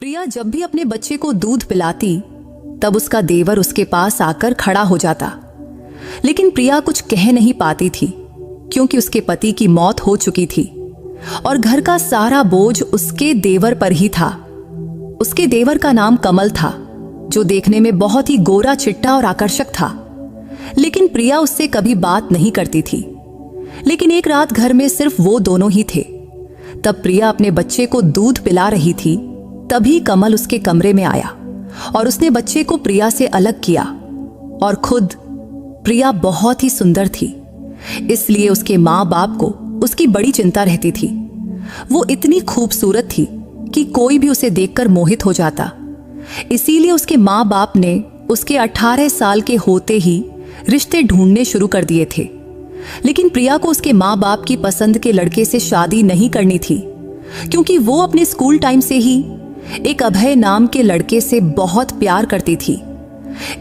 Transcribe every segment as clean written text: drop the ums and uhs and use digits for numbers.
प्रिया जब भी अपने बच्चे को दूध पिलाती तब उसका देवर उसके पास आकर खड़ा हो जाता। लेकिन प्रिया कुछ कह नहीं पाती थी क्योंकि उसके पति की मौत हो चुकी थी और घर का सारा बोझ उसके देवर पर ही था। उसके देवर का नाम कमल था, जो देखने में बहुत ही गोरा चिट्टा और आकर्षक था। लेकिन प्रिया उससे कभी बात नहीं करती थी। लेकिन एक रात घर में सिर्फ वो दोनों ही थे। तब प्रिया अपने बच्चे को दूध पिला रही थी। तभी कमल उसके कमरे में आया और उसने बच्चे को प्रिया से अलग किया। और खुद प्रिया बहुत ही सुंदर थी, इसलिए उसके माँ बाप को उसकी बड़ी चिंता रहती थी। वो इतनी खूबसूरत थी कि कोई भी उसे देखकर मोहित हो जाता। इसीलिए उसके माँ बाप ने उसके 18 साल के होते ही रिश्ते ढूंढने शुरू कर दिए थे। लेकिन प्रिया को उसके माँ बाप की पसंद के लड़के से शादी नहीं करनी थी, क्योंकि वो अपने स्कूल टाइम से ही एक अभय नाम के लड़के से बहुत प्यार करती थी।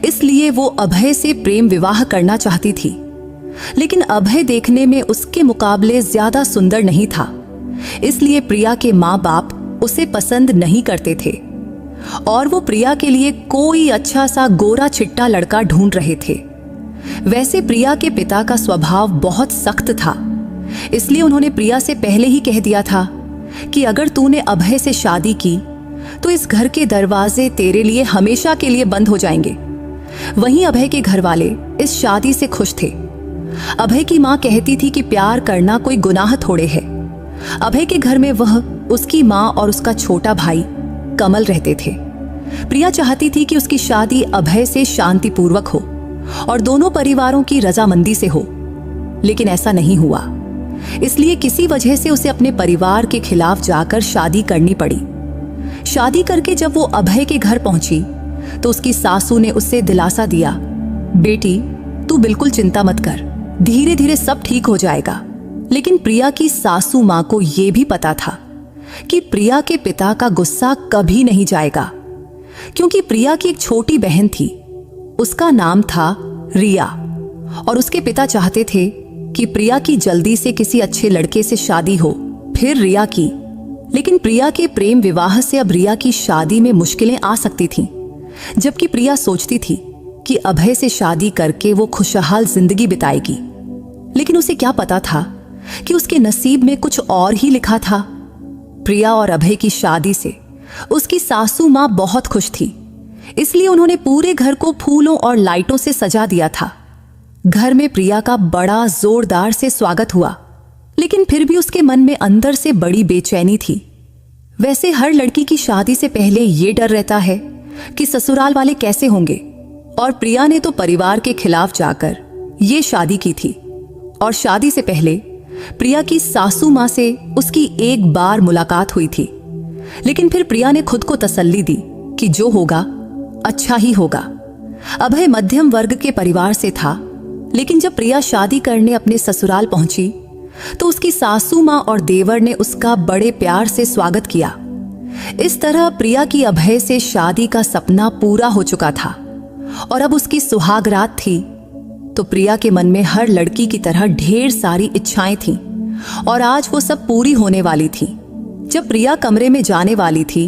इसलिए वो अभय से प्रेम विवाह करना चाहती थी। लेकिन अभय देखने में उसके मुकाबले ज्यादा सुंदर नहीं था, इसलिए प्रिया के माँ बाप उसे पसंद नहीं करते थे और वो प्रिया के लिए कोई अच्छा सा गोरा चिट्टा लड़का ढूंढ रहे थे। वैसे प्रिया के पिता का स्वभाव बहुत सख्त था, इसलिए उन्होंने प्रिया से पहले ही कह दिया था कि अगर तूने अभय से शादी की तो इस घर के दरवाजे तेरे लिए हमेशा के लिए बंद हो जाएंगे। वहीं अभय के घर वाले इस शादी से खुश थे। अभय की माँ कहती थी कि प्यार करना कोई गुनाह थोड़े है। अभय के घर में वह, उसकी माँ और उसका छोटा भाई कमल रहते थे। प्रिया चाहती थी कि उसकी शादी अभय से शांतिपूर्वक हो और दोनों परिवारों की रजामंदी से हो, लेकिन ऐसा नहीं हुआ। इसलिए किसी वजह से उसे अपने परिवार के खिलाफ जाकर शादी करनी पड़ी। शादी करके जब वो अभय के घर पहुंची तो उसकी सासू ने उससे दिलासा दिया, बेटी तू बिल्कुल चिंता मत कर, धीरे धीरे सब ठीक हो जाएगा। लेकिन प्रिया की सासू माँ को यह भी पता था कि प्रिया के पिता का गुस्सा कभी नहीं जाएगा, क्योंकि प्रिया की एक छोटी बहन थी, उसका नाम था रिया, और उसके पिता चाहते थे कि प्रिया की जल्दी से किसी अच्छे लड़के से शादी हो, फिर रिया की। लेकिन प्रिया के प्रेम विवाह से अब रिया की शादी में मुश्किलें आ सकती थीं, जबकि प्रिया सोचती थी कि अभय से शादी करके वो खुशहाल जिंदगी बिताएगी। लेकिन उसे क्या पता था कि उसके नसीब में कुछ और ही लिखा था। प्रिया और अभय की शादी से उसकी सासू माँ बहुत खुश थी, इसलिए उन्होंने पूरे घर को फूलों और लाइटों से सजा दिया था। घर में प्रिया का बड़ा जोरदार से स्वागत हुआ, लेकिन फिर भी उसके मन में अंदर से बड़ी बेचैनी थी। वैसे हर लड़की की शादी से पहले ये डर रहता है कि ससुराल वाले कैसे होंगे, और प्रिया ने तो परिवार के खिलाफ जाकर ये शादी की थी। और शादी से पहले प्रिया की सासू माँ से उसकी एक बार मुलाकात हुई थी, लेकिन फिर प्रिया ने खुद को तसल्ली दी कि जो होगा अच्छा ही होगा। अभय मध्यम वर्ग के परिवार से था, लेकिन जब प्रिया शादी करने अपने ससुराल पहुंची तो उसकी सासू माँ और देवर ने उसका बड़े प्यार से स्वागत किया। इस तरह प्रिया की अभय से शादी का सपना पूरा हो चुका था और अब उसकी सुहाग रात थी। तो प्रिया के मन में हर लड़की की तरह ढेर सारी इच्छाएं थीं और आज वो सब पूरी होने वाली थी। जब प्रिया कमरे में जाने वाली थी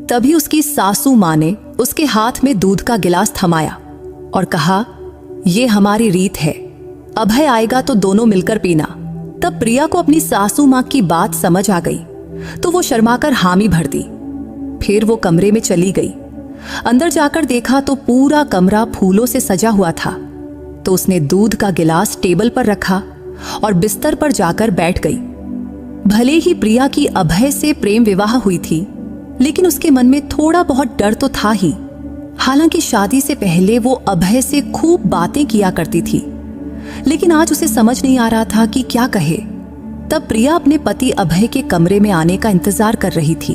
तभी उसकी सासू माँ ने उसके हाथ में दूध का गिलास थमाया और कहा, ये हमारी रीत है, अभय आएगा तो दोनों मिलकर पीना। तब प्रिया को अपनी सासू माँ की बात समझ आ गई तो वो शर्माकर हामी भर दी। फिर वो कमरे में चली गई। अंदर जाकर देखा तो पूरा कमरा फूलों से सजा हुआ था। तो उसने दूध का गिलास टेबल पर रखा और बिस्तर पर जाकर बैठ गई। भले ही प्रिया की अभय से प्रेम विवाह हुई थी, लेकिन उसके मन में थोड़ा बहुत डर तो था ही। हालांकि शादी से पहले वो अभय से खूब बातें किया करती थी, लेकिन आज उसे समझ नहीं आ रहा था कि क्या कहे। तब प्रिया अपने पति अभय के कमरे में आने का इंतजार कर रही थी।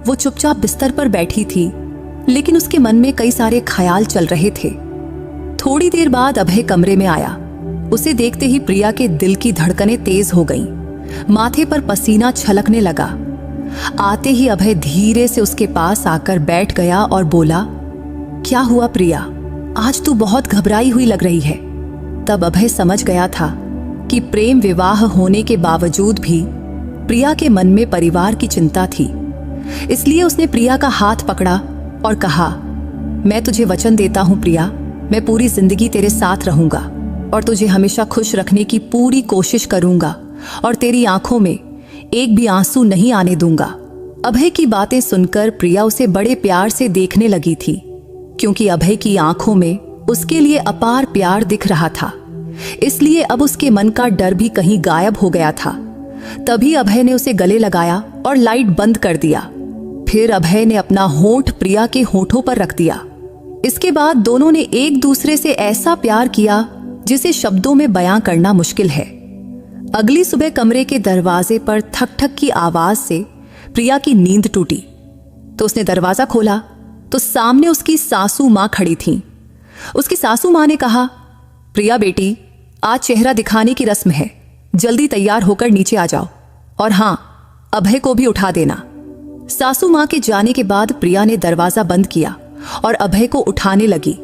वो चुपचाप बिस्तर पर बैठी थी, लेकिन उसके मन में कई सारे ख्याल चल रहे थे। थोड़ी देर बाद अभय कमरे में आया। उसे देखते ही प्रिया के दिल की धड़कनें तेज हो गईं। माथे पर पसीना छलकने लगा। आते ही अभय धीरे से उसके पास आकर बैठ गया और बोला, क्या हुआ प्रिया, आज तू बहुत घबराई हुई लग रही है। तब अभय समझ गया था कि प्रेम विवाह होने के बावजूद भी प्रिया के मन में परिवार की चिंता थी, इसलिए उसने प्रिया का हाथ पकड़ा और कहा, मैं तुझे वचन देता हूं प्रिया, मैं पूरी जिंदगी तेरे साथ रहूंगा और तुझे हमेशा खुश रखने की पूरी कोशिश करूंगा और तेरी आंखों में एक भी आंसू नहीं आने दूंगा। अभय की बातें सुनकर प्रिया उसे बड़े प्यार से देखने लगी थी, क्योंकि अभय की आंखों में उसके लिए अपार प्यार दिख रहा था। इसलिए अब उसके मन का डर भी कहीं गायब हो गया था। तभी अभय ने उसे गले लगाया और लाइट बंद कर दिया। फिर अभय ने अपना होंठ प्रिया के होंठों पर रख दिया। इसके बाद दोनों ने एक दूसरे से ऐसा प्यार किया जिसे शब्दों में बयां करना मुश्किल है। अगली सुबह कमरे के दरवाजे पर ठक ठक की आवाज से प्रिया की नींद टूटी, तो उसने दरवाजा खोला तो सामने उसकी सासू मां खड़ी थीं। उसकी सासू मां ने कहा, प्रिया बेटी, आज चेहरा दिखाने की रस्म है, जल्दी तैयार होकर नीचे आ जाओ और हां, अभय को भी उठा देना। सासू मां के जाने के बाद प्रिया ने दरवाजा बंद किया और अभय को उठाने लगी,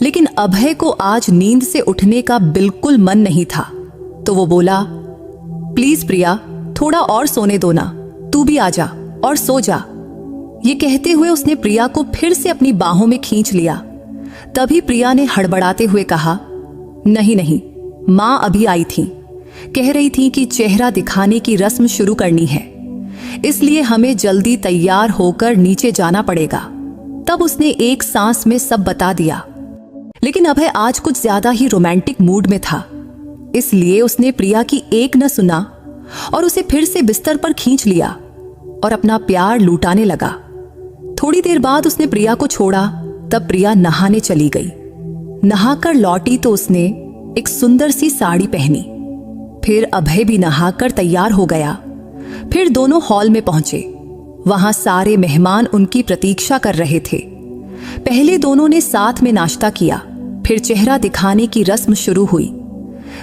लेकिन अभय को आज नींद से उठने का बिल्कुल मन नहीं था। तो वो बोला, प्लीज प्रिया, थोड़ा और सोने दो ना, तू भी आ जा और सो जा। ये कहते हुए उसने प्रिया को फिर से अपनी बाहों में खींच लिया। तभी प्रिया ने हड़बड़ाते हुए कहा, नहीं नहीं, मां अभी आई थी, कह रही थी कि चेहरा दिखाने की रस्म शुरू करनी है, इसलिए हमें जल्दी तैयार होकर नीचे जाना पड़ेगा। तब उसने एक सांस में सब बता दिया। लेकिन अभय आज कुछ ज्यादा ही रोमांटिक मूड में था, इसलिए उसने प्रिया की एक न सुना और उसे फिर से बिस्तर पर खींच लिया और अपना प्यार लूटाने लगा। थोड़ी देर बाद उसने प्रिया को छोड़ा। तब प्रिया नहाने चली गई। नहाकर लौटी तो उसने एक सुंदर सी साड़ी पहनी। फिर अभय भी नहाकर तैयार हो गया। फिर दोनों हॉल में पहुंचे। वहां सारे मेहमान उनकी प्रतीक्षा कर रहे थे। पहले दोनों ने साथ में नाश्ता किया, फिर चेहरा दिखाने की रस्म शुरू हुई।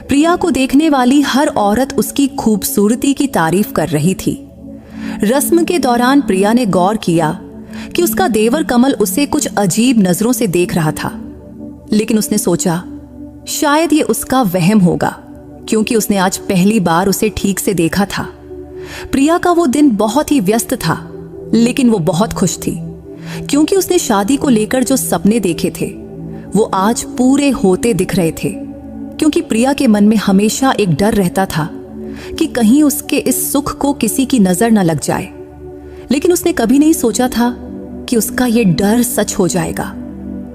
प्रिया को देखने वाली हर औरत उसकी खूबसूरती की तारीफ कर रही थी। रस्म के दौरान प्रिया ने गौर किया कि उसका देवर कमल उसे कुछ अजीब नजरों से देख रहा था, लेकिन उसने सोचा शायद ये उसका वहम होगा, क्योंकि उसने आज पहली बार उसे ठीक से देखा था। प्रिया का वो दिन बहुत ही व्यस्त था, लेकिन वो बहुत खुश थी, क्योंकि उसने शादी को लेकर जो सपने देखे थे वो आज पूरे होते दिख रहे थे। क्योंकि प्रिया के मन में हमेशा एक डर रहता था कि कहीं उसके इस सुख को किसी की नजर न लग जाए, लेकिन उसने कभी नहीं सोचा था कि उसका ये डर सच हो जाएगा।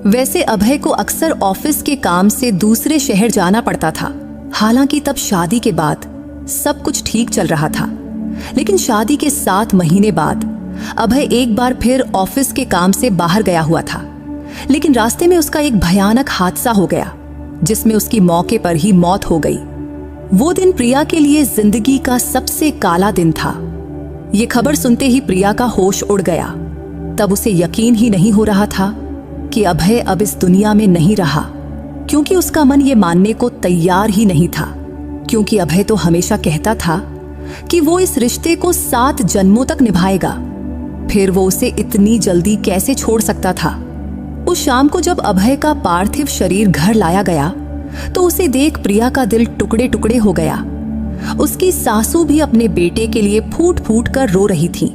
वैसे अभय को अक्सर ऑफिस के काम से दूसरे शहर जाना पड़ता था। हालांकि तब शादी के बाद सब कुछ ठीक चल रहा था, लेकिन शादी के 7 महीने बाद अभय एक बार फिर ऑफिस के काम से बाहर गया हुआ था। लेकिन रास्ते में उसका एक भयानक हादसा हो गया, जिसमें उसकी मौके पर ही मौत हो गई। वो दिन प्रिया के लिए जिंदगी का सबसे काला दिन था। ये खबर सुनते ही प्रिया का होश उड़ गया। तब उसे यकीन ही नहीं हो रहा था कि अभय अब इस दुनिया में नहीं रहा, क्योंकि उसका मन ये मानने को तैयार ही नहीं था। क्योंकि अभय तो हमेशा कहता था कि वो इस रिश्ते को 7 जन्मों तक निभाएगा, फिर वो उसे इतनी जल्दी कैसे छोड़ सकता था। उस शाम को जब अभय का पार्थिव शरीर घर लाया गया तो उसे देख प्रिया का दिल टुकड़े टुकड़े हो गया। उसकी सासू भी अपने बेटे के लिए फूट फूट कर रो रही थी।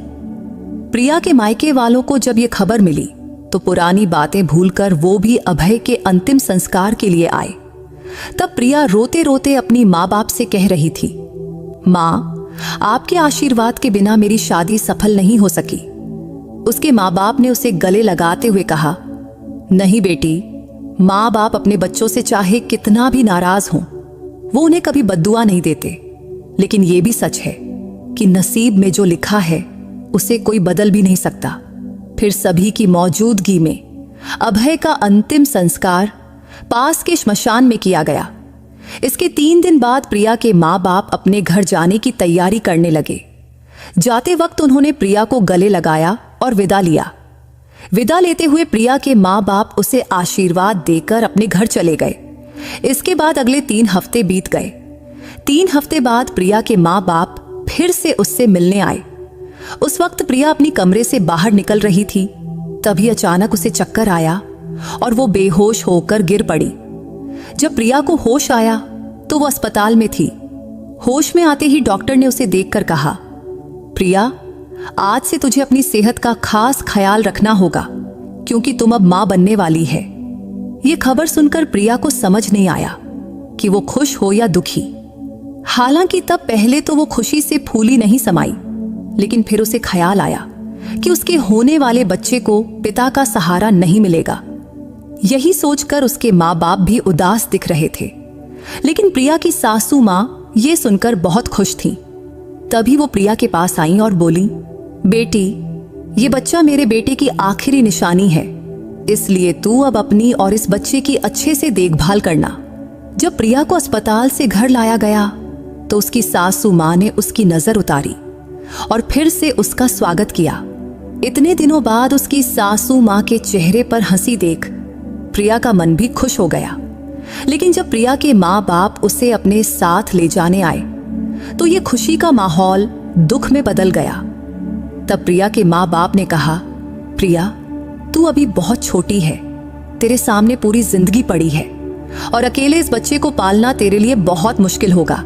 प्रिया के मायके वालों को जब ये खबर मिली तो पुरानी बातें भूलकर वो भी अभय के अंतिम संस्कार के लिए आए। तब प्रिया रोते रोते अपनी माँ बाप से कह रही थी, माँ, आपके आशीर्वाद के बिना मेरी शादी सफल नहीं हो सकी। उसके माँ बाप ने उसे गले लगाते हुए कहा, नहीं बेटी, माँ बाप अपने बच्चों से चाहे कितना भी नाराज हों, वो उन्हें कभी बद्दुआ नहीं देते। लेकिन ये भी सच है कि नसीब में जो लिखा है उसे कोई बदल भी नहीं सकता। फिर सभी की मौजूदगी में अभय का अंतिम संस्कार पास के श्मशान में किया गया। इसके 3 दिन बाद प्रिया के माँ बाप अपने घर जाने की तैयारी करने लगे। जाते वक्त उन्होंने प्रिया को गले लगाया और विदा लिया। विदा लेते हुए प्रिया के माँ बाप उसे आशीर्वाद देकर अपने घर चले गए। इसके बाद अगले 3 हफ्ते बीत गए। 3 हफ्ते बाद प्रिया के माँ बाप फिर से उससे मिलने आए। उस वक्त प्रिया अपनी कमरे से बाहर निकल रही थी। तभी अचानक उसे चक्कर आया और वो बेहोश होकर गिर पड़ी। जब प्रिया को होश आया तो वो अस्पताल में थी। होश में आते ही डॉक्टर ने उसे देखकर कहा, प्रिया, आज से तुझे अपनी सेहत का खास ख्याल रखना होगा, क्योंकि तुम अब मां बनने वाली है। ये खबर सुनकर प्रिया को समझ नहीं आया कि वो खुश हो या दुखी। हालांकि तब पहले तो वो खुशी से फूली नहीं समाई, लेकिन फिर उसे ख्याल आया कि उसके होने वाले बच्चे को पिता का सहारा नहीं मिलेगा। यही सोचकर उसके माँ बाप भी उदास दिख रहे थे। लेकिन प्रिया की सासू माँ ये सुनकर बहुत खुश थी। तभी वो प्रिया के पास आई और बोली, बेटी, ये बच्चा मेरे बेटे की आखिरी निशानी है, इसलिए तू अब अपनी और इस बच्चे की अच्छे से देखभाल करना। जब प्रिया को अस्पताल से घर लाया गया तो उसकी सासू माँ ने उसकी नजर उतारी और फिर से उसका स्वागत किया। इतने दिनों बाद उसकी सासू माँ के चेहरे पर हंसी देख प्रिया का मन भी खुश हो गया। लेकिन जब प्रिया के माँ बाप उसे अपने साथ ले जाने आए तो ये खुशी का माहौल दुख में बदल गया। तब प्रिया के माँ बाप ने कहा, प्रिया, तू अभी बहुत छोटी है, तेरे सामने पूरी जिंदगी पड़ी है और अकेले इस बच्चे को पालना तेरे लिए बहुत मुश्किल होगा,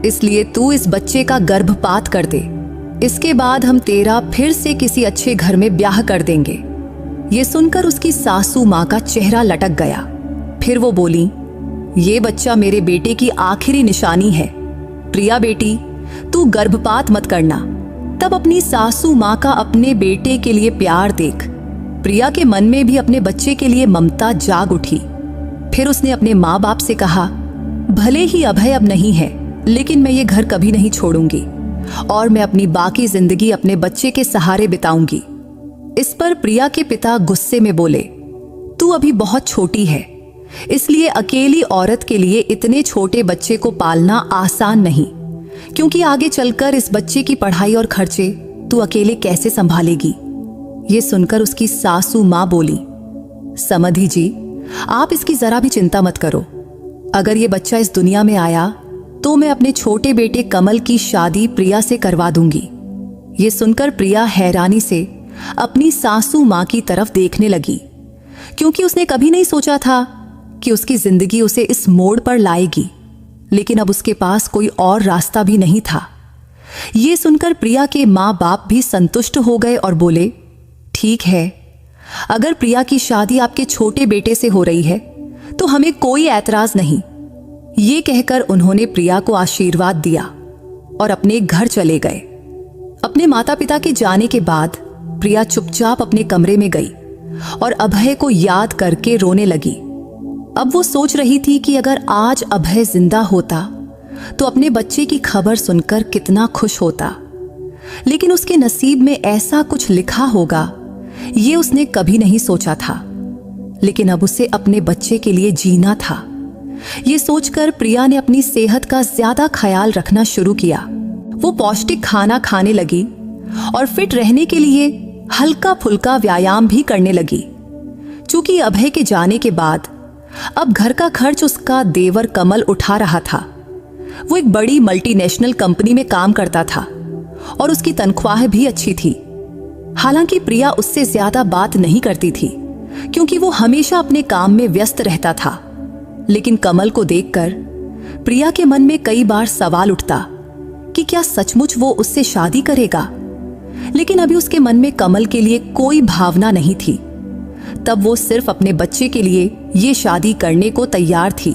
इसलिए तू इस बच्चे का गर्भपात कर दे। इसके बाद हम तेरा फिर से किसी अच्छे घर में ब्याह कर देंगे। ये सुनकर उसकी सासू माँ का चेहरा लटक गया। फिर वो बोली, ये बच्चा मेरे बेटे की आखिरी निशानी है। प्रिया बेटी, तू गर्भपात मत करना। तब अपनी सासू माँ का अपने बेटे के लिए प्यार देख प्रिया के मन में भी अपने बच्चे के लिए ममता जाग उठी। फिर उसने अपने माँ बाप से कहा, भले ही अभय अब नहीं है, लेकिन मैं ये घर कभी नहीं छोड़ूंगी और मैं अपनी बाकी जिंदगी अपने बच्चे के सहारे बिताऊंगी। इस पर प्रिया के पिता गुस्से में बोले, तू अभी बहुत छोटी है, इसलिए अकेली औरत के लिए इतने छोटे बच्चे को पालना आसान नहीं, क्योंकि आगे चलकर इस बच्चे की पढ़ाई और खर्चे तू अकेले कैसे संभालेगी। ये सुनकर उसकी सासू माँ बोली, समधी जी, आप इसकी जरा भी चिंता मत करो। अगर ये बच्चा इस दुनिया में आया तो मैं अपने छोटे बेटे कमल की शादी प्रिया से करवा दूंगी। ये सुनकर प्रिया हैरानी से अपनी सासू माँ की तरफ देखने लगी, क्योंकि उसने कभी नहीं सोचा था कि उसकी जिंदगी उसे इस मोड़ पर लाएगी। लेकिन अब उसके पास कोई और रास्ता भी नहीं था। ये सुनकर प्रिया के माँ बाप भी संतुष्ट हो गए और बोले, ठीक है, अगर प्रिया की शादी आपके छोटे बेटे से हो रही है तो हमें कोई ऐतराज नहीं। ये कहकर उन्होंने प्रिया को आशीर्वाद दिया और अपने घर चले गए। अपने माता पिता के जाने के बाद प्रिया चुपचाप अपने कमरे में गई और अभय को याद करके रोने लगी। अब वो सोच रही थी कि अगर आज अभय जिंदा होता तो अपने बच्चे की खबर सुनकर कितना खुश होता, लेकिन उसके नसीब में ऐसा कुछ लिखा होगा ये उसने कभी नहीं सोचा था। लेकिन अब उसे अपने बच्चे के लिए जीना था। ये सोचकर प्रिया ने अपनी सेहत का ज्यादा ख्याल रखना शुरू किया। वो पौष्टिक खाना खाने लगी और फिट रहने के लिए हल्का फुल्का व्यायाम भी करने लगी। चूंकि अभय के जाने के बाद अब घर का खर्च उसका देवर कमल उठा रहा था। वो एक बड़ी मल्टीनेशनल कंपनी में काम करता था और उसकी तनख्वाह भी अच्छी थी। हालांकि प्रिया उससे ज्यादा बात नहीं करती थी, क्योंकि वो हमेशा अपने काम में व्यस्त रहता था। लेकिन कमल को देखकर प्रिया के मन में कई बार सवाल उठता कि क्या सचमुच वो उससे शादी करेगा। लेकिन अभी उसके मन में कमल के लिए कोई भावना नहीं थी। तब वो सिर्फ अपने बच्चे के लिए ये शादी करने को तैयार थी।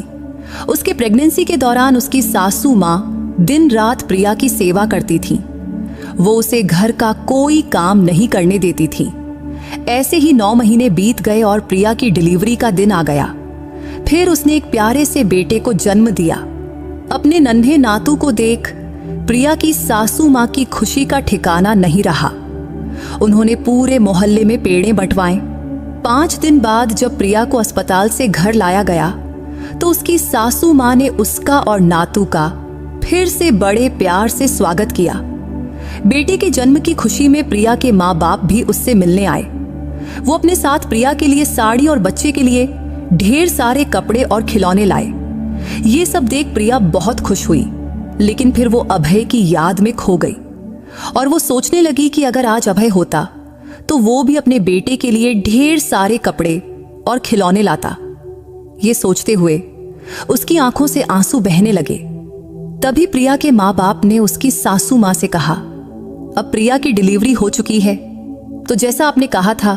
उसके प्रेगनेंसी के दौरान उसकी सासू माँ दिन रात प्रिया की सेवा करती थी। वो उसे घर का कोई काम नहीं करने देती थी। ऐसे ही 9 महीने बीत गए और प्रिया की डिलीवरी का दिन आ गया। फिर उसने एक प्यारे से बेटे को जन्म दिया। अपने नन्हे नातू को देख प्रिया की सासू माँ की खुशी का ठिकाना नहीं रहा। उन्होंने पूरे मोहल्ले में पेड़े बंटवाए। 5 दिन बाद जब प्रिया को अस्पताल से घर लाया गया तो उसकी सासू माँ ने उसका और नातू का फिर से बड़े प्यार से स्वागत किया। बेटे के जन्म की खुशी में प्रिया के माँ बाप भी उससे मिलने आए। वो अपने साथ प्रिया के लिए साड़ी और बच्चे के लिए ढेर सारे कपड़े और खिलौने लाए। ये सब देख प्रिया बहुत खुश हुई, लेकिन फिर वो अभय की याद में खो गई और वो सोचने लगी कि अगर आज अभय होता तो वो भी अपने बेटे के लिए ढेर सारे कपड़े और खिलौने लाता। ये सोचते हुए उसकी आंखों से आंसू बहने लगे। तभी प्रिया के माँ बाप ने उसकी सासू माँ से कहा, अब प्रिया की डिलीवरी हो चुकी है, तो जैसा आपने कहा था,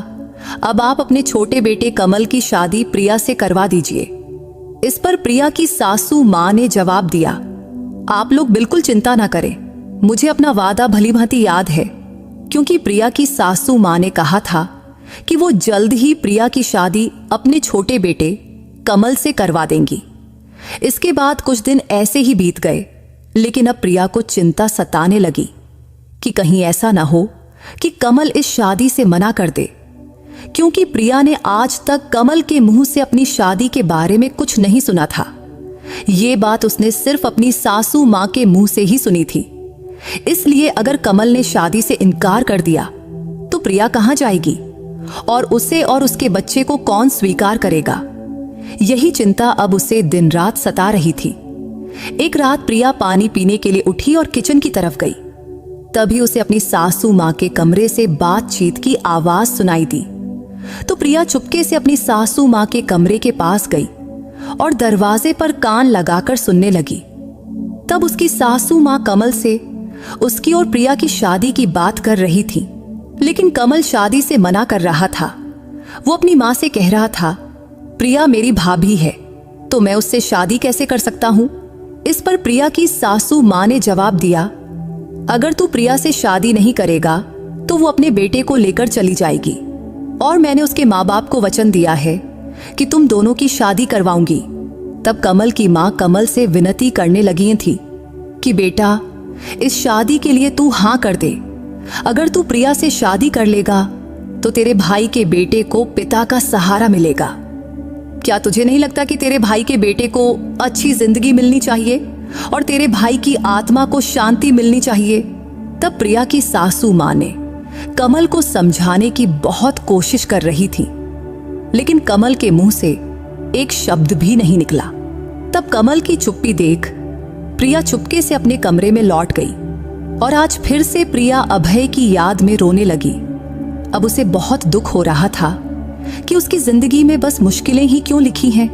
अब आप अपने छोटे बेटे कमल की शादी प्रिया से करवा दीजिए। इस पर प्रिया की सासू मां ने जवाब दिया, आप लोग बिल्कुल चिंता ना करें, मुझे अपना वादा भली भांति याद है, क्योंकि प्रिया की सासू मां ने कहा था कि वो जल्द ही प्रिया की शादी अपने छोटे बेटे कमल से करवा देंगी। इसके बाद कुछ दिन ऐसे ही बीत गए, लेकिन अब प्रिया को चिंता सताने लगी कि कहीं ऐसा ना हो कि कमल इस शादी से मना कर दे, क्योंकि प्रिया ने आज तक कमल के मुंह से अपनी शादी के बारे में कुछ नहीं सुना था। ये बात उसने सिर्फ अपनी सासू मां के मुंह से ही सुनी थी। इसलिए अगर कमल ने शादी से इनकार कर दिया तो प्रिया कहां जाएगी और उसे और उसके बच्चे को कौन स्वीकार करेगा? यही चिंता अब उसे दिन रात सता रही थी। एक रात प्रिया पानी पीने के लिए उठी और किचन की तरफ गई। तभी उसे अपनी सासू मां के कमरे से बातचीत की आवाज सुनाई दी। तो प्रिया चुपके से अपनी सासू मां के कमरे के पास गई और दरवाजे पर कान लगाकर सुनने लगी। तब उसकी सासू मां कमल से उसकी और प्रिया की शादी की बात कर रही थी, लेकिन कमल शादी से मना कर रहा था। वो अपनी मां से कह रहा था, प्रिया मेरी भाभी है, तो मैं उससे शादी कैसे कर सकता हूं? इस पर प्रिया की सासू मां ने जवाब दिया, अगर तू प्रिया से शादी नहीं करेगा तो वो अपने बेटे को लेकर चली जाएगी, और मैंने उसके माँ बाप को वचन दिया है कि तुम दोनों की शादी करवाऊंगी। तब कमल की माँ कमल से विनती करने लगी थी कि बेटा, इस शादी के लिए तू हाँ कर दे। अगर तू प्रिया से शादी कर लेगा तो तेरे भाई के बेटे को पिता का सहारा मिलेगा। क्या तुझे नहीं लगता कि तेरे भाई के बेटे को अच्छी जिंदगी मिलनी चाहिए और तेरे भाई की आत्मा को शांति मिलनी चाहिए? तब प्रिया की सासू मां ने कमल को समझाने की बहुत कोशिश कर रही थी, लेकिन कमल के मुंह से एक शब्द भी नहीं निकला। तब कमल की चुप्पी देख प्रिया चुपके से अपने कमरे में लौट गई और आज फिर से प्रिया अभय की याद में रोने लगी। अब उसे बहुत दुख हो रहा था कि उसकी जिंदगी में बस मुश्किलें ही क्यों लिखी हैं,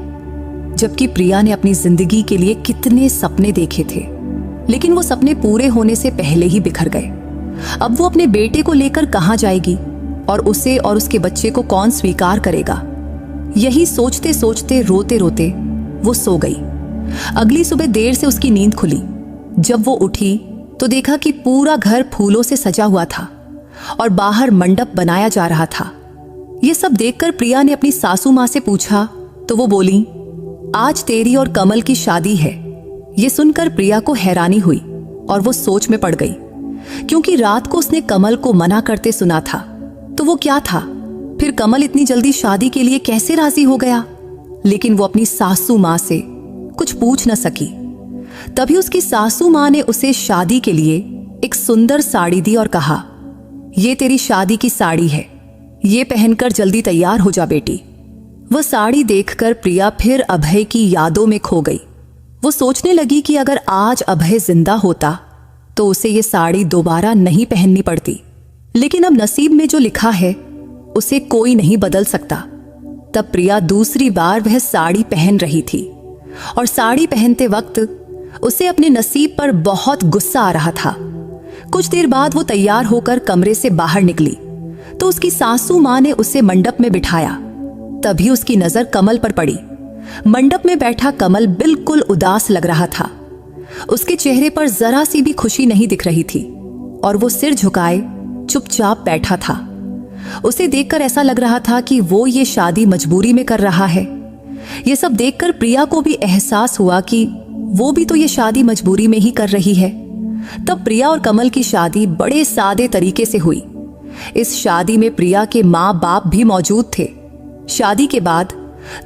जबकि प्रिया ने अपनी जिंदगी के लिए कितने सपने देखे थे, लेकिन वो सपने पूरे होने से पहले ही बिखर गए। अब वो अपने बेटे को लेकर कहां जाएगी और उसे और उसके बच्चे को कौन स्वीकार करेगा? यही सोचते सोचते रोते रोते वो सो गई। अगली सुबह देर से उसकी नींद खुली। जब वो उठी तो देखा कि पूरा घर फूलों से सजा हुआ था और बाहर मंडप बनाया जा रहा था। ये सब देखकर प्रिया ने अपनी सासू मां से पूछा तो वो बोली, आज तेरी और कमल की शादी है। ये सुनकर प्रिया को हैरानी हुई और वो सोच में पड़ गई, क्योंकि रात को उसने कमल को मना करते सुना था। तो वो क्या था? फिर कमल इतनी जल्दी शादी के लिए कैसे राजी हो गया? लेकिन वो अपनी सासू मां से कुछ पूछ न सकी। तभी उसकी सासू मां ने उसे शादी के लिए एक सुंदर साड़ी दी और कहा, ये तेरी शादी की साड़ी है, ये पहनकर जल्दी तैयार हो जा बेटी। वह साड़ी देखकर प्रिया फिर अभय की यादों में खो गई। वो सोचने लगी कि अगर आज अभय जिंदा होता तो उसे ये साड़ी दोबारा नहीं पहननी पड़ती, लेकिन अब नसीब में जो लिखा है उसे कोई नहीं बदल सकता। तब प्रिया दूसरी बार वह साड़ी पहन रही थी और साड़ी पहनते वक्त उसे अपने नसीब पर बहुत गुस्सा आ रहा था। कुछ देर बाद वो तैयार होकर कमरे से बाहर निकली तो उसकी सासू मां ने उसे मंडप में बिठाया। तभी उसकी नजर कमल पर पड़ी। मंडप में बैठा कमल बिल्कुल उदास लग रहा था। उसके चेहरे पर जरा सी भी खुशी नहीं दिख रही थी और वो सिर झुकाए चुपचाप बैठा था। उसे देखकर ऐसा लग रहा था कि वो ये शादी मजबूरी में कर रहा है। ये सब देखकर प्रिया को भी एहसास हुआ कि वो भी तो ये शादी मजबूरी में ही कर रही है। तब प्रिया और कमल की शादी बड़े सादे तरीके से हुई। इस शादी में प्रिया के माँ बाप भी मौजूद थे। शादी के बाद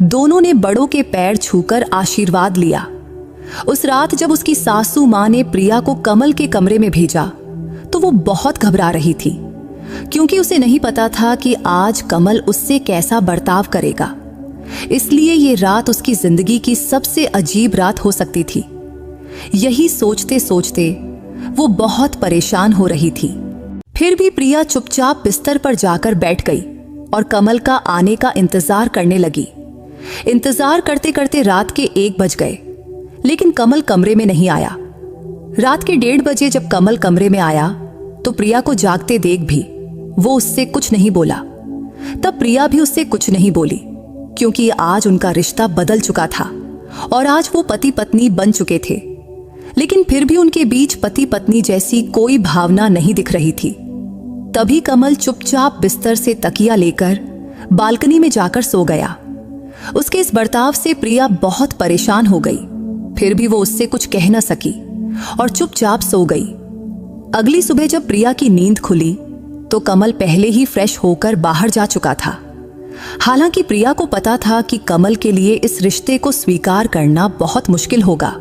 दोनों ने बड़ों के पैर छूकर आशीर्वाद लिया। उस रात जब उसकी सासू मां ने प्रिया को कमल के कमरे में भेजा तो वो बहुत घबरा रही थी, क्योंकि उसे नहीं पता था कि आज कमल उससे कैसा बर्ताव करेगा। इसलिए ये रात उसकी जिंदगी की सबसे अजीब रात हो सकती थी। यही सोचते सोचते वो बहुत परेशान हो रही थी। फिर भी प्रिया चुपचाप बिस्तर पर जाकर बैठ गई और कमल का आने का इंतजार करने लगी। इंतजार करते करते रात के 1 बज गए, लेकिन कमल कमरे में नहीं आया। रात के 1:30 बजे जब कमल कमरे में आया तो तो प्रिया को जागते देख भी वो उससे कुछ नहीं बोला। तब प्रिया भी उससे कुछ नहीं बोली, क्योंकि आज उनका रिश्ता बदल चुका था और आज वो पति पत्नी बन चुके थे। लेकिन फिर भी उनके बीच पति पत्नी जैसी कोई भावना नहीं दिख रही थी। तभी कमल चुपचाप बिस्तर से तकिया लेकर बालकनी में जाकर सो गया। उसके इस बर्ताव से प्रिया बहुत परेशान हो गई, फिर भी वो उससे कुछ कह न सकी और चुपचाप सो गई। अगली सुबह जब प्रिया की नींद खुली तो कमल पहले ही फ्रेश होकर बाहर जा चुका था। हालांकि प्रिया को पता था कि कमल के लिए इस रिश्ते को स्वीकार करना बहुत मुश्किल होगा,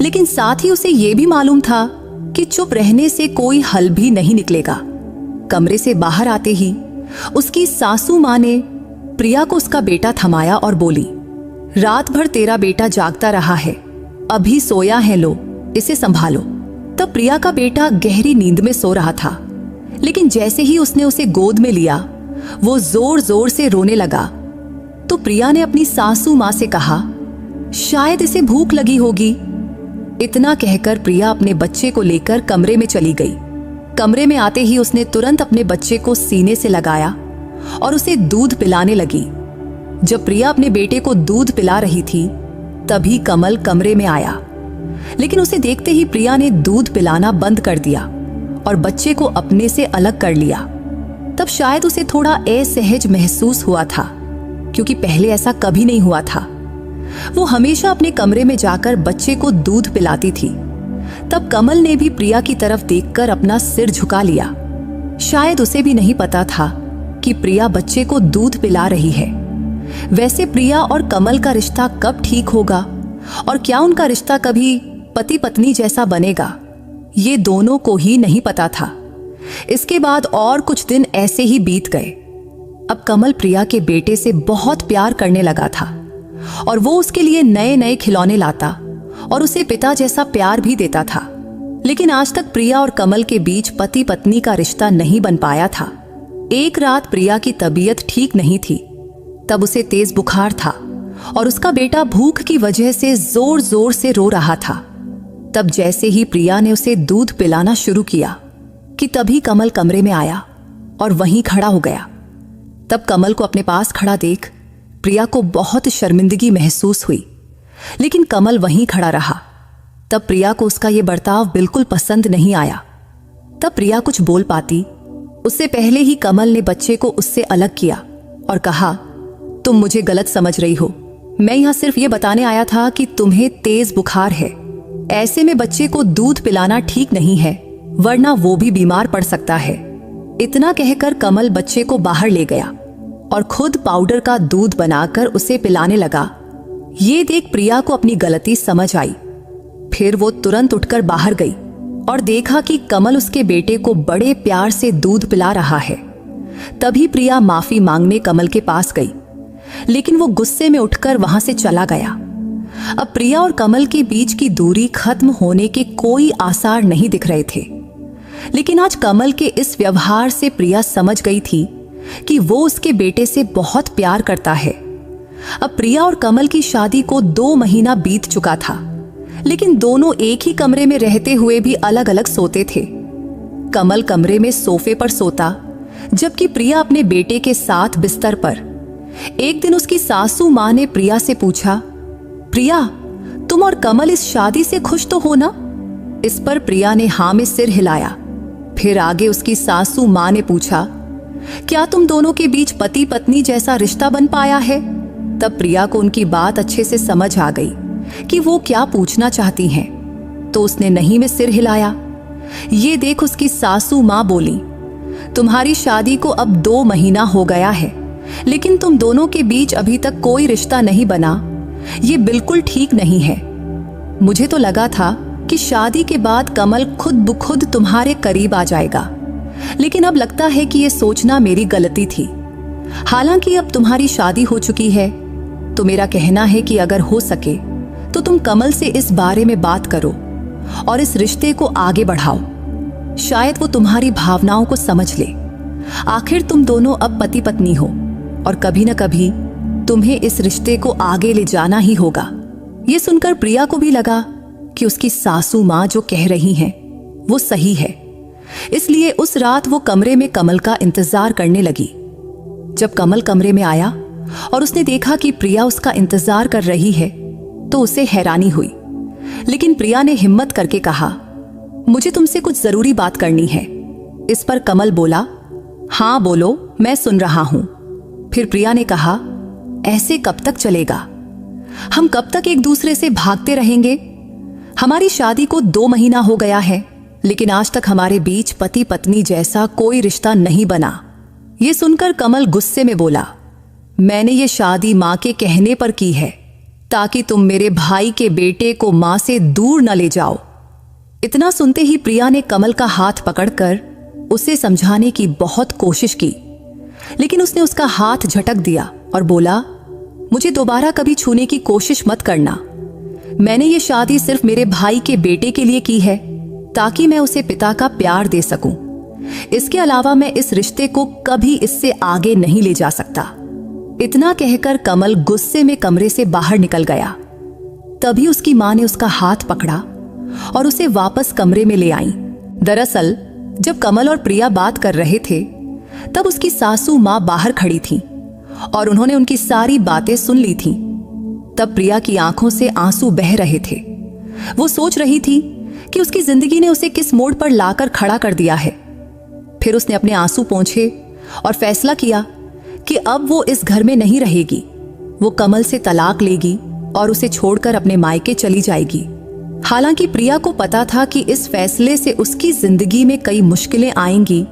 लेकिन साथ ही उसे यह भी मालूम था कि चुप रहने से कोई हल भी नहीं निकलेगा। कमरे से बाहर आते ही उसकी सासू मां ने प्रिया को उसका बेटा थमाया और बोली, रात भर तेरा बेटा जागता रहा है, अभी सोया है, लो इसे संभालो। तब प्रिया का बेटा गहरी नींद में सो रहा था, लेकिन जैसे ही उसने उसे गोद में लिया वो जोर जोर से रोने लगा। तो प्रिया ने अपनी सासू मां से कहा, शायद इसे भूख लगी होगी। इतना कहकर प्रिया अपने बच्चे को लेकर कमरे में चली गई। कमरे में आते ही उसने तुरंत अपने बच्चे को सीने से लगाया और उसे दूध पिलाने लगी। जब प्रिया अपने बेटे को दूध पिला रही थी तभी कमल कमरे में आया, लेकिन उसे देखते ही प्रिया ने दूध पिलाना बंद कर दिया और बच्चे को अपने से अलग कर लिया। तब शायद उसे थोड़ा असहज महसूस हुआ था, क्योंकि पहले ऐसा कभी नहीं हुआ था। वो हमेशा अपने कमरे में जाकर बच्चे को दूध पिलाती थी। तब कमल ने भी प्रिया की तरफ देखकर अपना सिर झुका लिया। शायद उसे भी नहीं पता था कि प्रिया बच्चे को दूध पिला रही है। वैसे प्रिया और कमल का रिश्ता कब ठीक होगा और क्या उनका रिश्ता कभी पति पत्नी जैसा बनेगा, ये दोनों को ही नहीं पता था। इसके बाद और कुछ दिन ऐसे ही बीत गए। अब कमल प्रिया के बेटे से बहुत प्यार करने लगा था और वो उसके लिए नए नए खिलौने लाता और उसे पिता जैसा प्यार भी देता था। लेकिन आज तक प्रिया और कमल के बीच पति पत्नी का रिश्ता नहीं बन पाया था। एक रात प्रिया की तबीयत ठीक नहीं थी। तब उसे तेज बुखार था और उसका बेटा भूख की वजह से जोर जोर से रो रहा था। तब जैसे ही प्रिया ने उसे दूध पिलाना शुरू किया कि तभी कमल कमरे में आया और वहीं खड़ा हो गया। तब कमल को अपने पास खड़ा देख प्रिया को बहुत शर्मिंदगी महसूस हुई, लेकिन कमल वहीं खड़ा रहा। तब प्रिया को उसका यह बर्ताव बिल्कुल पसंद नहीं आया। तब प्रिया कुछ बोल पाती उससे पहले ही कमल ने बच्चे को उससे अलग किया और कहा, तुम मुझे गलत समझ रही हो। मैं यहां सिर्फ ये बताने आया था कि तुम्हें तेज बुखार है। ऐसे में बच्चे को दूध पिलाना ठीक नहीं है, वरना वो भी बीमार पड़ सकता है। इतना कहकर कमल बच्चे को बाहर ले गया और खुद पाउडर का दूध बनाकर उसे पिलाने लगा। ये देख प्रिया को अपनी गलती समझ आई। फिर वो तुरंत उठकर बाहर गई और देखा कि कमल उसके बेटे को बड़े प्यार से दूध पिला रहा है। तभी प्रिया माफी मांगने कमल के पास गई, लेकिन वो गुस्से में उठकर वहां से चला गया। अब प्रिया और कमल के बीच की दूरी खत्म होने के कोई आसार नहीं दिख रहे थे। लेकिन आज कमल के इस व्यवहार से प्रिया समझ गई थी कि वो उसके बेटे से बहुत प्यार करता है। अब प्रिया और कमल की शादी को 2 महीना बीत चुका था, लेकिन दोनों एक ही कमरे में रहते हुए भी अलग अलग सोते थे। कमल कमरे में सोफे पर सोता, जबकि प्रिया अपने बेटे के साथ बिस्तर पर। एक दिन उसकी सासू मां ने प्रिया से पूछा, प्रिया, तुम और कमल इस शादी से खुश तो हो ना? इस पर प्रिया ने हाँ में सिर हिलाया। फिर आगे उसकी सासू मां ने पूछा, क्या तुम दोनों के बीच पति पत्नी जैसा रिश्ता बन पाया है? तब प्रिया को उनकी बात अच्छे से समझ आ गई कि वो क्या पूछना चाहती हैं, तो उसने नहीं में सिर हिलाया। ये देख उसकी सासू मां बोली, तुम्हारी शादी को अब 2 महीना हो गया है, लेकिन तुम दोनों के बीच अभी तक कोई रिश्ता नहीं बना। ये बिल्कुल ठीक नहीं है। मुझे तो लगा था कि शादी के बाद कमल खुद ब खुद तुम्हारे करीब आ जाएगा, लेकिन अब लगता है कि ये सोचना मेरी गलती थी। हालांकि अब तुम्हारी शादी हो चुकी है, तो मेरा कहना है कि अगर हो सके तो तुम कमल से इस बारे में बात करो और इस रिश्ते को आगे बढ़ाओ। शायद वो तुम्हारी भावनाओं को समझ ले। आखिर तुम दोनों अब पति पत्नी हो और कभी न कभी तुम्हें इस रिश्ते को आगे ले जाना ही होगा। ये सुनकर प्रिया को भी लगा कि उसकी सासू मां जो कह रही हैं वो सही है, इसलिए उस रात वो कमरे में कमल का इंतजार करने लगी। जब कमल कमरे में आया और उसने देखा कि प्रिया उसका इंतजार कर रही है तो उसे हैरानी हुई। लेकिन प्रिया ने हिम्मत करके कहा, मुझे तुमसे कुछ जरूरी बात करनी है। इस पर कमल बोला, हाँ बोलो, मैं सुन रहा हूं। फिर प्रिया ने कहा, ऐसे कब तक चलेगा? हम कब तक एक दूसरे से भागते रहेंगे? हमारी शादी को 2 महीना हो गया है, लेकिन आज तक हमारे बीच पति पत्नी जैसा कोई रिश्ता नहीं बना। ये सुनकर कमल गुस्से में बोला, मैंने ये शादी मां के कहने पर की है, ताकि तुम मेरे भाई के बेटे को मां से दूर न ले जाओ। इतना सुनते ही प्रिया ने कमल का हाथ पकड़कर उसे समझाने की बहुत कोशिश की, लेकिन उसने उसका हाथ झटक दिया और बोला, मुझे दोबारा कभी छूने की कोशिश मत करना। मैंने ये शादी सिर्फ मेरे भाई के बेटे के लिए की है, ताकि मैं उसे पिता का प्यार दे सकूं। इसके अलावा मैं इस रिश्ते को कभी इससे आगे नहीं ले जा सकता। इतना कहकर कमल गुस्से में कमरे से बाहर निकल गया। तभी उसकी मां ने उसका हाथ पकड़ा और उसे वापस कमरे में ले आई। दरअसल जब कमल और प्रिया बात कर रहे थे तब उसकी सासू मां बाहर खड़ी थी और उन्होंने उनकी सारी बातें सुन ली थीं। तब प्रिया की आंखों से आंसू बह रहे थे। वो सोच रही थी कि उसकी जिंदगी ने उसे किस मोड़ पर लाकर खड़ा कर दिया है। फिर उसने अपने आंसू पोंछे और फैसला किया कि अब वो इस घर में नहीं रहेगी। वो कमल से तलाक लेगी और उसे छोड़कर अपने मायके चली जाएगी। हालांकि प्रिया को पता था कि इस फैसले से उसकी जिंदगी में कई मुश्किलें आएंगी,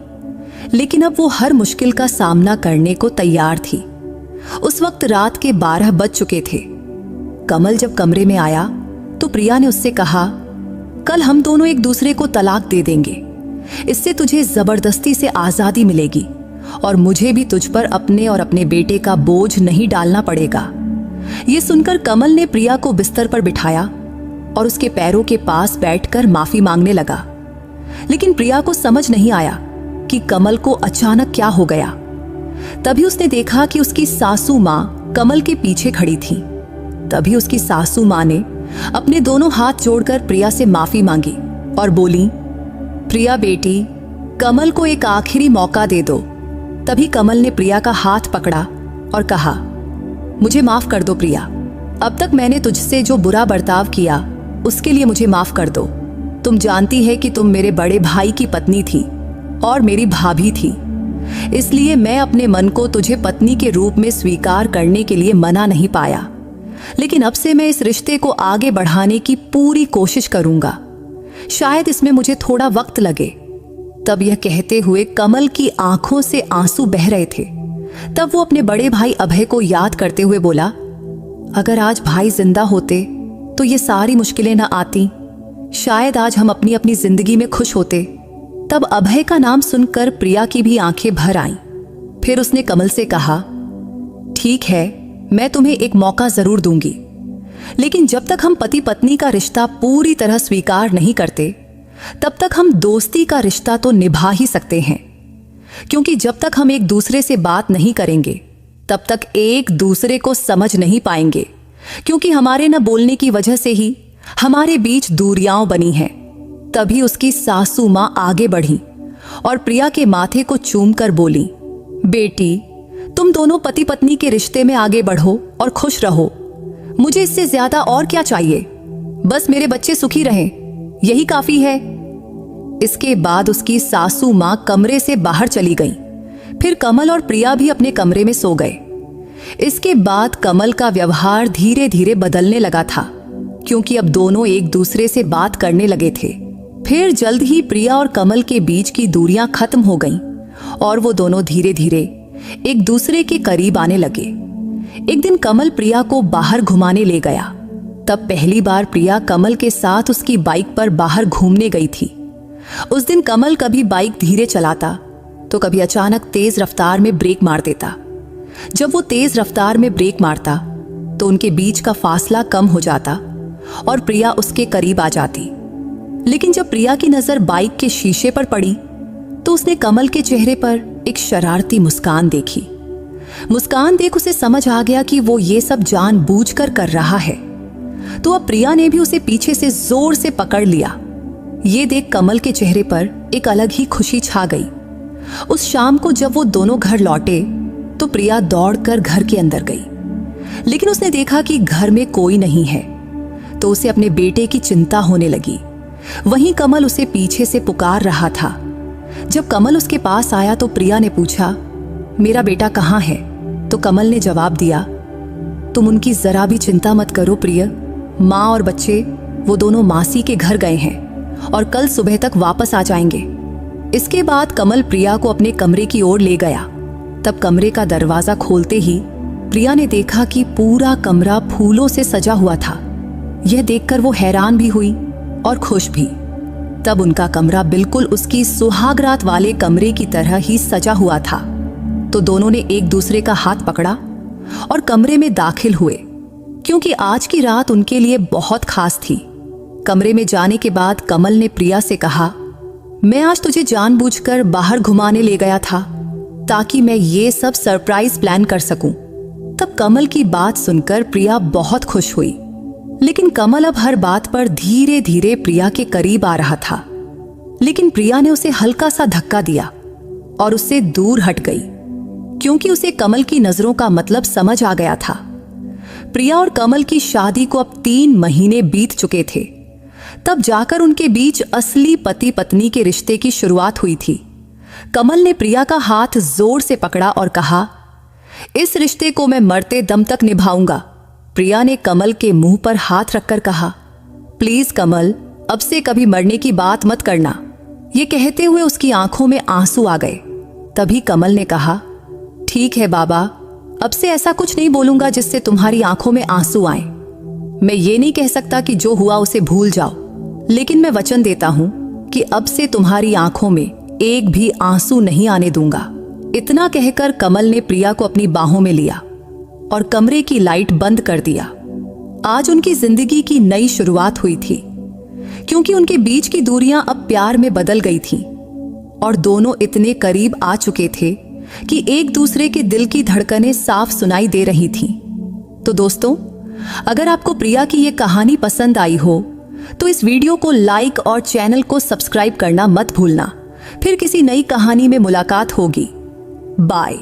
लेकिन अब वो हर मुश्किल का सामना करने को तैयार थी। उस वक्त रात के 12 बज चुके थे। कमल जब कमरे में आया तो प्रिया ने उससे कहा, कल हम दोनों एक दूसरे को तलाक दे देंगे। इससे तुझे जबरदस्ती से आजादी मिलेगी और मुझे भी तुझ पर अपने और अपने बेटे का बोझ नहीं डालना पड़ेगा। ये सुनकर कमल ने प्रिया को बिस्तर पर बिठाया और उसके पैरों के पास बैठकर माफी मांगने लगा। लेकिन प्रिया को समझ नहीं आया कि कमल को अचानक क्या हो गया। तभी उसने देखा कि उसकी सासू मां कमल के पीछे खड़ी थी। तभी उसकी सासू मां ने अपने दोनों हाथ जोड़कर प्रिया से माफी मांगी और बोली, प्रिया बेटी, कमल को एक आखिरी मौका दे दो। तभी कमल ने प्रिया का हाथ पकड़ा और कहा, मुझे माफ कर दो प्रिया। अब तक मैंने तुझसे जो बुरा बर्ताव किया उसके लिए मुझे माफ कर दो। तुम जानती है कि तुम मेरे बड़े भाई की पत्नी थी और मेरी भाभी थी, इसलिए मैं अपने मन को तुझे पत्नी के रूप में स्वीकार करने के लिए मना नहीं पाया। लेकिन अब से मैं इस रिश्ते को आगे बढ़ाने की पूरी कोशिश करूंगा। शायद इसमें मुझे थोड़ा वक्त लगे। तब यह कहते हुए कमल की आंखों से आंसू बह रहे थे। तब वो अपने बड़े भाई अभय को याद करते हुए बोला, अगर आज भाई जिंदा होते तो ये सारी मुश्किलें न आती। शायद आज हम अपनी अपनी जिंदगी में खुश होते। तब अभय का नाम सुनकर प्रिया की भी आंखें भर आईं। फिर उसने कमल से कहा, ठीक है, मैं तुम्हें एक मौका जरूर दूंगी, लेकिन जब तक हम पति पत्नी का रिश्ता पूरी तरह स्वीकार नहीं करते तब तक हम दोस्ती का रिश्ता तो निभा ही सकते हैं। क्योंकि जब तक हम एक दूसरे से बात नहीं करेंगे तब तक एक दूसरे को समझ नहीं पाएंगे, क्योंकि हमारे न बोलने की वजह से ही हमारे बीच दूरियां बनी हैं। तभी उसकी सासू मां आगे बढ़ी और प्रिया के माथे को चूमकर बोली, बेटी, तुम दोनों पति पत्नी के रिश्ते में आगे बढ़ो और खुश रहो। मुझे इससे ज्यादा और क्या चाहिए? बस मेरे बच्चे सुखी रहें, यही काफी है। इसके बाद उसकी सासू मां कमरे से बाहर चली गई। फिर कमल और प्रिया भी अपने कमरे में सो गए। इसके बाद कमल का व्यवहार धीरे धीरे बदलने लगा था, क्योंकि अब दोनों एक दूसरे से बात करने लगे थे। फिर जल्द ही प्रिया और कमल के बीच की दूरियां खत्म हो गईं और वो दोनों धीरे धीरे एक दूसरे के करीब आने लगे। एक दिन कमल प्रिया को बाहर घुमाने ले गया। तब पहली बार प्रिया कमल के साथ उसकी बाइक पर बाहर घूमने गई थी। उस दिन कमल कभी बाइक धीरे चलाता तो कभी अचानक तेज रफ्तार में ब्रेक मार देता। जब वो तेज रफ्तार में ब्रेक मारता तो उनके बीच का फासला कम हो जाता और प्रिया उसके करीब आ जाती। लेकिन जब प्रिया की नजर बाइक के शीशे पर पड़ी तो उसने कमल के चेहरे पर एक शरारती मुस्कान देखी। मुस्कान देख उसे समझ आ गया कि वो ये सब जानबूझकर कर रहा है। तो अब प्रिया ने भी उसे पीछे से जोर से पकड़ लिया ये देख कमल के चेहरे पर एक अलग ही खुशी छा गई। उस शाम को जब वो दोनों घर लौटे तो प्रिया दौड़कर घर के अंदर गई, लेकिन उसने देखा कि घर में कोई नहीं है, तो उसे अपने बेटे की चिंता होने लगी। वहीं कमल उसे पीछे से पुकार रहा था। जब कमल उसके पास आया तो प्रिया ने पूछा, मेरा बेटा कहाँ है? तो कमल ने जवाब दिया, तुम उनकी जरा भी चिंता मत करो प्रिय, माँ और बच्चे वो दोनों मासी के घर गए हैं और कल सुबह तक वापस आ जाएंगे। इसके बाद कमल प्रिया को अपने कमरे की ओर ले गया। तब कमरे का दरवाजा खोलते ही प्रिया ने देखा कि पूरा कमरा फूलों से सजा हुआ था। यह देखकर वो हैरान भी हुई और खुश भी। तब उनका कमरा बिल्कुल उसकी सुहागरात वाले कमरे की तरह ही सजा हुआ था। तो दोनों ने एक दूसरे का हाथ पकड़ा और कमरे में दाखिल हुए, क्योंकि आज की रात उनके लिए बहुत खास थी। कमरे में जाने के बाद कमल ने प्रिया से कहा, मैं आज तुझे जानबूझकर बाहर घुमाने ले गया था ताकि मैं ये सब सरप्राइज प्लान कर सकूं। तब कमल की बात सुनकर प्रिया बहुत खुश हुई, लेकिन कमल अब हर बात पर धीरे धीरे प्रिया के करीब आ रहा था। लेकिन प्रिया ने उसे हल्का सा धक्का दिया और उससे दूर हट गई, क्योंकि उसे कमल की नजरों का मतलब समझ आ गया था। प्रिया और कमल की शादी को अब 3 महीने बीत चुके थे। तब जाकर उनके बीच असली पति पत्नी के रिश्ते की शुरुआत हुई थी। कमल ने प्रिया का हाथ जोर से पकड़ा और कहा, इस रिश्ते को मैं मरते दम तक निभाऊंगा। प्रिया ने कमल के मुंह पर हाथ रखकर कहा, प्लीज कमल, अब से कभी मरने की बात मत करना। ये कहते हुए उसकी आंखों में आंसू आ गए। तभी कमल ने कहा, ठीक है बाबा, अब से ऐसा कुछ नहीं बोलूंगा जिससे तुम्हारी आंखों में आंसू आए। मैं ये नहीं कह सकता कि जो हुआ उसे भूल जाओ, लेकिन मैं वचन देता हूं कि अब से तुम्हारी आंखों में एक भी आंसू नहीं आने दूंगा। इतना कहकर कमल ने प्रिया को अपनी बाहों में लिया और कमरे की लाइट बंद कर दिया। आज उनकी जिंदगी की नई शुरुआत हुई थी, क्योंकि उनके बीच की दूरियां अब प्यार में बदल गई थीं और दोनों इतने करीब आ चुके थे कि एक दूसरे के दिल की धड़कनें साफ सुनाई दे रही थीं। तो दोस्तों, अगर आपको प्रिया की ये कहानी पसंद आई हो तो इस वीडियो को लाइक और चैनल को सब्सक्राइब करना मत भूलना। फिर किसी नई कहानी में मुलाकात होगी। बाय।